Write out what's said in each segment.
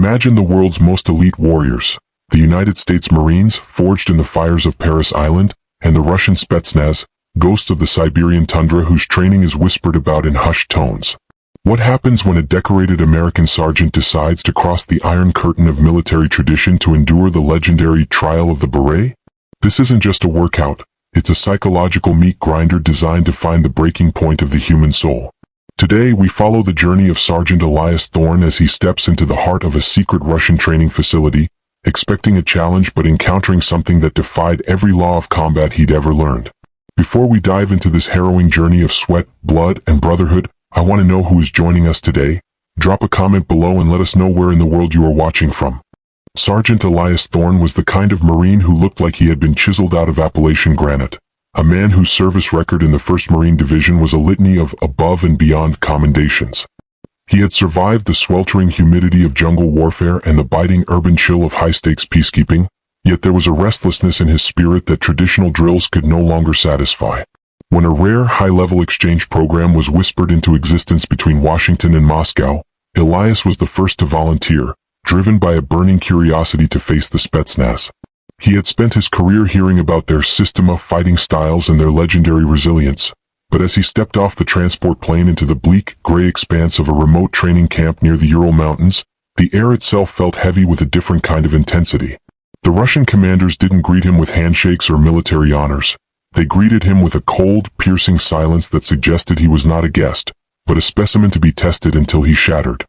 Imagine the world's most elite warriors, the United States Marines, forged in the fires of Paris Island, and the Russian Spetsnaz, ghosts of the Siberian tundra whose training is whispered about in hushed tones. What happens when a decorated American sergeant decides to cross the iron curtain of military tradition to endure the legendary trial of the beret? This isn't just a workout, it's a psychological meat grinder designed to find the breaking point of the human soul. Today we follow the journey of Sergeant Elias Thorne as he steps into the heart of a secret Russian training facility, expecting a challenge but encountering something that defied every law of combat he'd ever learned. Before we dive into this harrowing journey of sweat, blood, and brotherhood, I want to know who is joining us today. Drop a comment below and let us know where in the world you are watching from. Sergeant Elias Thorne was the kind of Marine who looked like he had been chiseled out of Appalachian granite. A man whose service record in the 1st Marine Division was a litany of above and beyond commendations. He had survived the sweltering humidity of jungle warfare and the biting urban chill of high-stakes peacekeeping, yet there was a restlessness in his spirit that traditional drills could no longer satisfy. When a rare high-level exchange program was whispered into existence between Washington and Moscow, Elias was the first to volunteer, driven by a burning curiosity to face the Spetsnaz. He had spent his career hearing about their system of fighting styles and their legendary resilience, but as he stepped off the transport plane into the bleak, gray expanse of a remote training camp near the Ural Mountains, the air itself felt heavy with a different kind of intensity. The Russian commanders didn't greet him with handshakes or military honors. They greeted him with a cold, piercing silence that suggested he was not a guest, but a specimen to be tested until he shattered.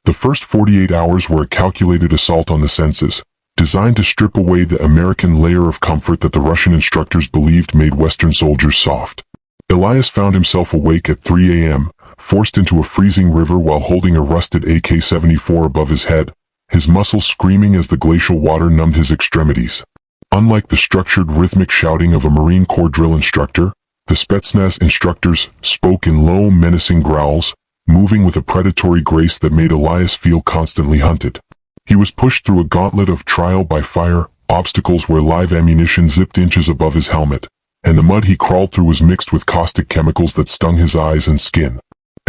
The first 48 hours were a calculated assault on the senses, designed to strip away the American layer of comfort that the Russian instructors believed made Western soldiers soft. Elias found himself awake at 3 a.m., forced into a freezing river while holding a rusted AK-74 above his head, his muscles screaming as the glacial water numbed his extremities. Unlike the structured, rhythmic shouting of a Marine Corps drill instructor, the Spetsnaz instructors spoke in low, menacing growls, moving with a predatory grace that made Elias feel constantly hunted. He was pushed through a gauntlet of trial by fire, obstacles where live ammunition zipped inches above his helmet, and the mud he crawled through was mixed with caustic chemicals that stung his eyes and skin.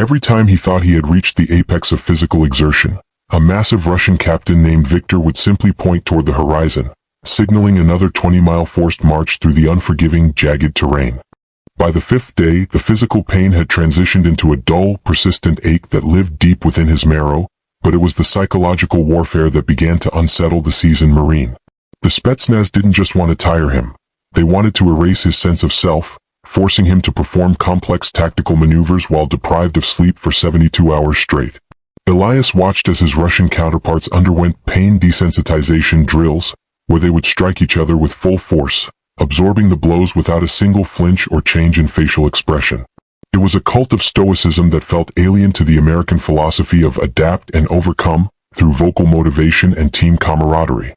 Every time he thought he had reached the apex of physical exertion, a massive Russian captain named Victor would simply point toward the horizon, signaling another 20-mile forced march through the unforgiving, jagged terrain. By the 5th day, the physical pain had transitioned into a dull, persistent ache that lived deep within his marrow, but it was the psychological warfare that began to unsettle the seasoned Marine. The Spetsnaz didn't just want to tire him. They wanted to erase his sense of self, forcing him to perform complex tactical maneuvers while deprived of sleep for 72 hours straight. Elias watched as his Russian counterparts underwent pain desensitization drills, where they would strike each other with full force, absorbing the blows without a single flinch or change in facial expression. It was a cult of stoicism that felt alien to the American philosophy of adapt and overcome through vocal motivation and team camaraderie.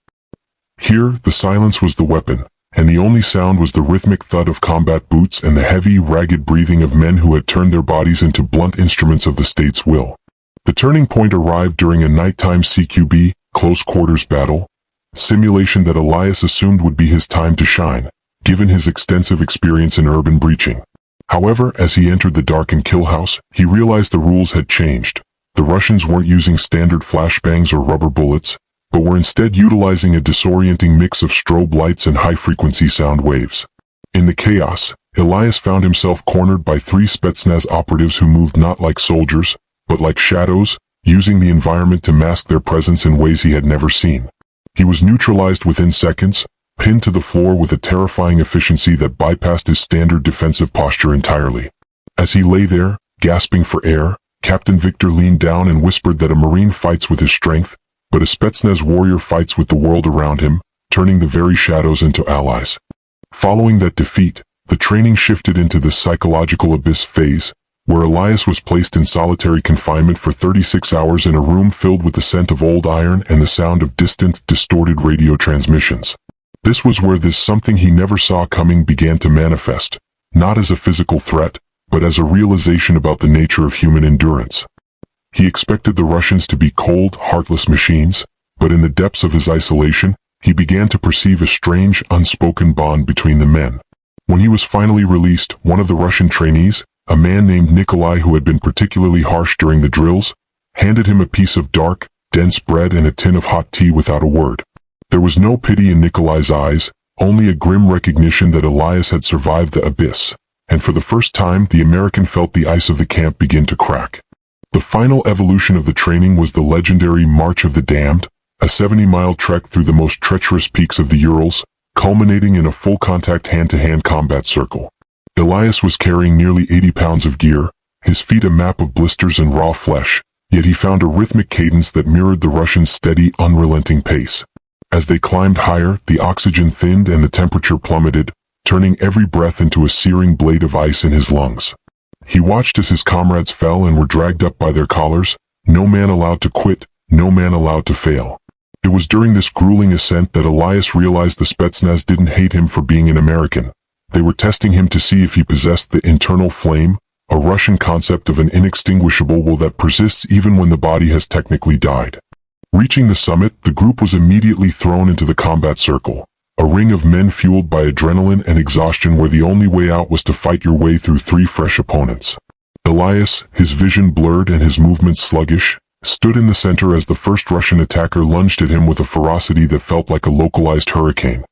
Here, the silence was the weapon, and the only sound was the rhythmic thud of combat boots and the heavy, ragged breathing of men who had turned their bodies into blunt instruments of the state's will. The turning point arrived during a nighttime CQB, close quarters battle, simulation that Elias assumed would be his time to shine, given his extensive experience in urban breaching. However, as he entered the darkened kill house, he realized the rules had changed. The Russians weren't using standard flashbangs or rubber bullets, but were instead utilizing a disorienting mix of strobe lights and high-frequency sound waves. In the chaos, Elias found himself cornered by 3 Spetsnaz operatives who moved not like soldiers, but like shadows, using the environment to mask their presence in ways he had never seen. He was neutralized within seconds, pinned to the floor with a terrifying efficiency that bypassed his standard defensive posture entirely. As he lay there, gasping for air, Captain Victor leaned down and whispered that a Marine fights with his strength, but a Spetsnaz warrior fights with the world around him, turning the very shadows into allies. Following that defeat, the training shifted into the psychological abyss phase, where Elias was placed in solitary confinement for 36 hours in a room filled with the scent of old iron and the sound of distant, distorted radio transmissions. This was where this something he never saw coming began to manifest, not as a physical threat, but as a realization about the nature of human endurance. He expected the Russians to be cold, heartless machines, but in the depths of his isolation, he began to perceive a strange, unspoken bond between the men. When he was finally released, one of the Russian trainees, a man named Nikolai who had been particularly harsh during the drills, handed him a piece of dark, dense bread and a tin of hot tea without a word. There was no pity in Nikolai's eyes, only a grim recognition that Elias had survived the abyss, and for the first time the American felt the ice of the camp begin to crack. The final evolution of the training was the legendary March of the Damned, a 70-mile trek through the most treacherous peaks of the Urals, culminating in a full-contact hand-to-hand combat circle. Elias was carrying nearly 80 pounds of gear, his feet a map of blisters and raw flesh, yet he found a rhythmic cadence that mirrored the Russians' steady, unrelenting pace. As they climbed higher, the oxygen thinned and the temperature plummeted, turning every breath into a searing blade of ice in his lungs. He watched as his comrades fell and were dragged up by their collars, no man allowed to quit, no man allowed to fail. It was during this grueling ascent that Elias realized the Spetsnaz didn't hate him for being an American. They were testing him to see if he possessed the internal flame, a Russian concept of an inextinguishable will that persists even when the body has technically died. Reaching the summit, the group was immediately thrown into the combat circle, a ring of men fueled by adrenaline and exhaustion where the only way out was to fight your way through 3 fresh opponents. Elias, his vision blurred and his movements sluggish, stood in the center as the first Russian attacker lunged at him with a ferocity that felt like a localized hurricane.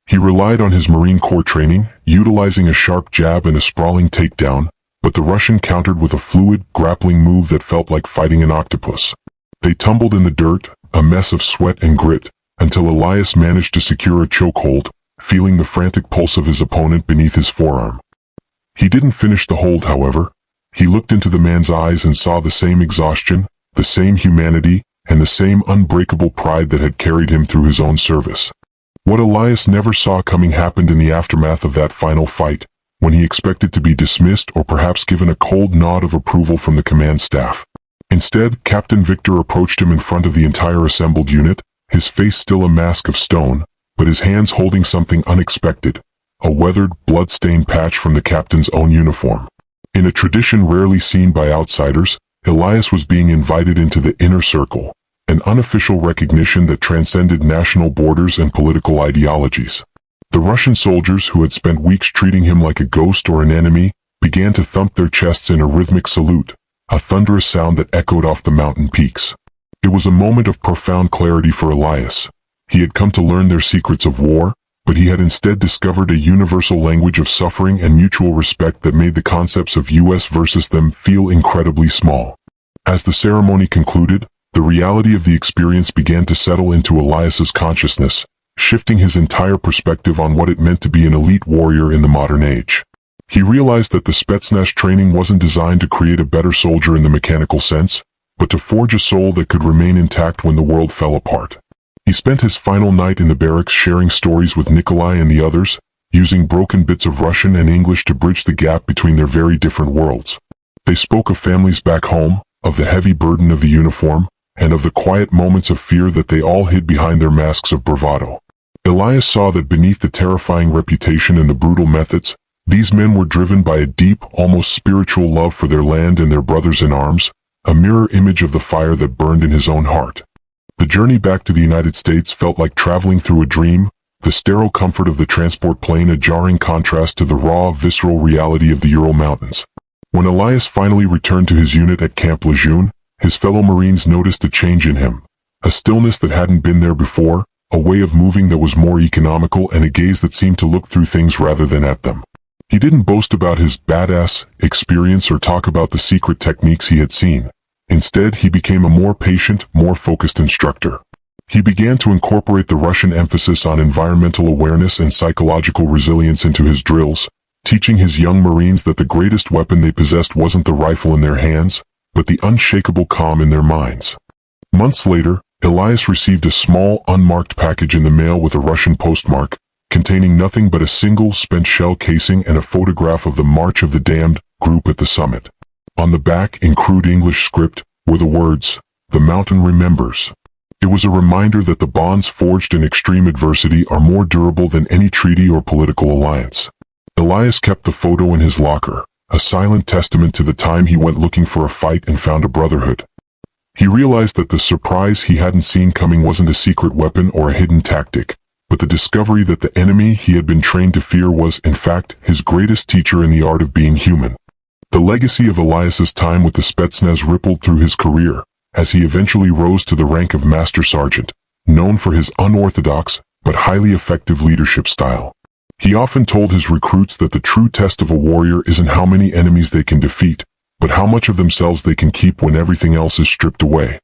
He relied on his Marine Corps training, utilizing a sharp jab and a sprawling takedown, but the Russian countered with a fluid, grappling move that felt like fighting an octopus. They tumbled in the dirt, a mess of sweat and grit, until Elias managed to secure a chokehold, feeling the frantic pulse of his opponent beneath his forearm. He didn't finish the hold, however. He looked into the man's eyes and saw the same exhaustion, the same humanity, and the same unbreakable pride that had carried him through his own service. What Elias never saw coming happened in the aftermath of that final fight, when he expected to be dismissed or perhaps given a cold nod of approval from the command staff. Instead, Captain Victor approached him in front of the entire assembled unit, his face still a mask of stone, but his hands holding something unexpected, a weathered, blood-stained patch from the captain's own uniform. In a tradition rarely seen by outsiders, Elias was being invited into the inner circle, an unofficial recognition that transcended national borders and political ideologies. The Russian soldiers, who had spent weeks treating him like a ghost or an enemy, began to thump their chests in a rhythmic salute, a thunderous sound that echoed off the mountain peaks. It was a moment of profound clarity for Elias. He had come to learn their secrets of war, but he had instead discovered a universal language of suffering and mutual respect that made the concepts of us versus them feel incredibly small. As the ceremony concluded, the reality of the experience began to settle into Elias's consciousness, shifting his entire perspective on what it meant to be an elite warrior in the modern age. He realized that the Spetsnaz training wasn't designed to create a better soldier in the mechanical sense, but to forge a soul that could remain intact when the world fell apart. He spent his final night in the barracks sharing stories with Nikolai and the others, using broken bits of Russian and English to bridge the gap between their very different worlds. They spoke of families back home, of the heavy burden of the uniform, and of the quiet moments of fear that they all hid behind their masks of bravado. Elias saw that beneath the terrifying reputation and the brutal methods, these men were driven by a deep, almost spiritual love for their land and their brothers in arms, a mirror image of the fire that burned in his own heart. The journey back to the United States felt like traveling through a dream, the sterile comfort of the transport plane a jarring contrast to the raw, visceral reality of the Ural Mountains. When Elias finally returned to his unit at Camp Lejeune, his fellow Marines noticed a change in him, a stillness that hadn't been there before, a way of moving that was more economical and a gaze that seemed to look through things rather than at them. He didn't boast about his badass experience or talk about the secret techniques he had seen. Instead, he became a more patient, more focused instructor. He began to incorporate the Russian emphasis on environmental awareness and psychological resilience into his drills, teaching his young Marines that the greatest weapon they possessed wasn't the rifle in their hands, but the unshakable calm in their minds. Months later, Elias received a small, unmarked package in the mail with a Russian postmark, containing nothing but a single spent shell casing and a photograph of the March of the Damned group at the summit. On the back, in crude English script, were the words, "The mountain remembers." It was a reminder that the bonds forged in extreme adversity are more durable than any treaty or political alliance. Elias kept the photo in his locker, a silent testament to the time he went looking for a fight and found a brotherhood. He realized that the surprise he hadn't seen coming wasn't a secret weapon or a hidden tactic, but the discovery that the enemy he had been trained to fear was, in fact, his greatest teacher in the art of being human. The legacy of Elias's time with the Spetsnaz rippled through his career, as he eventually rose to the rank of Master Sergeant, known for his unorthodox but highly effective leadership style. He often told his recruits that the true test of a warrior isn't how many enemies they can defeat, but how much of themselves they can keep when everything else is stripped away.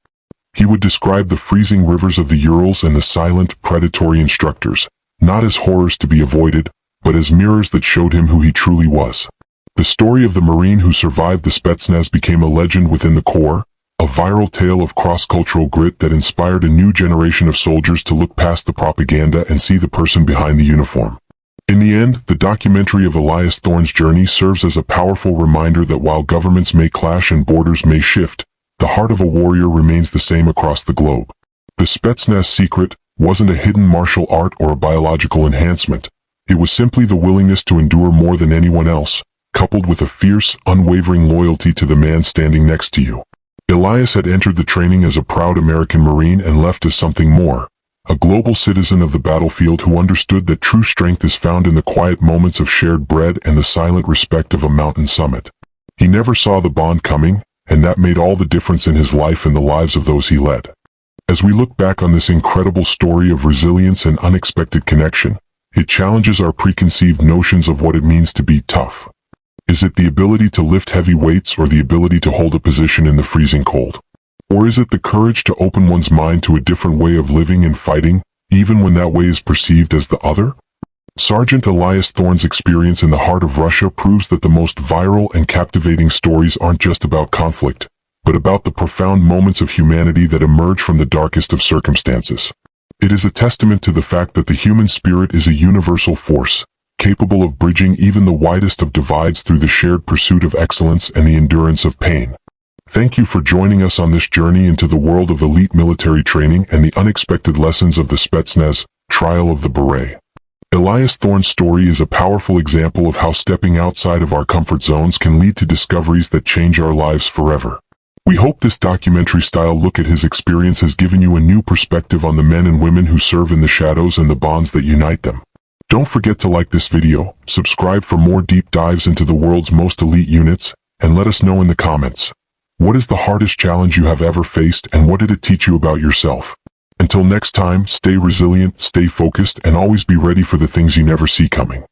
He would describe the freezing rivers of the Urals and the silent, predatory instructors, not as horrors to be avoided, but as mirrors that showed him who he truly was. The story of the Marine who survived the Spetsnaz became a legend within the Corps, a viral tale of cross-cultural grit that inspired a new generation of soldiers to look past the propaganda and see the person behind the uniform. In the end, the documentary of Elias Thorne's journey serves as a powerful reminder that while governments may clash and borders may shift, the heart of a warrior remains the same across the globe. The Spetsnaz secret wasn't a hidden martial art or a biological enhancement. It was simply the willingness to endure more than anyone else, coupled with a fierce, unwavering loyalty to the man standing next to you. Elias had entered the training as a proud American Marine and left as something more, a global citizen of the battlefield who understood that true strength is found in the quiet moments of shared bread and the silent respect of a mountain summit. He never saw the bond coming, and that made all the difference in his life and the lives of those he led. As we look back on this incredible story of resilience and unexpected connection, it challenges our preconceived notions of what it means to be tough. Is it the ability to lift heavy weights or the ability to hold a position in the freezing cold? Or is it the courage to open one's mind to a different way of living and fighting, even when that way is perceived as the other? Sergeant Elias Thorne's experience in the heart of Russia proves that the most viral and captivating stories aren't just about conflict, but about the profound moments of humanity that emerge from the darkest of circumstances. It is a testament to the fact that the human spirit is a universal force, capable of bridging even the widest of divides through the shared pursuit of excellence and the endurance of pain. Thank you for joining us on this journey into the world of elite military training and the unexpected lessons of the Spetsnaz, Trial of the Beret. Elias Thorne's story is a powerful example of how stepping outside of our comfort zones can lead to discoveries that change our lives forever. We hope this documentary-style look at his experience has given you a new perspective on the men and women who serve in the shadows and the bonds that unite them. Don't forget to like this video, subscribe for more deep dives into the world's most elite units, and let us know in the comments. What is the hardest challenge you have ever faced, and what did it teach you about yourself? Until next time, stay resilient, stay focused, and always be ready for the things you never see coming.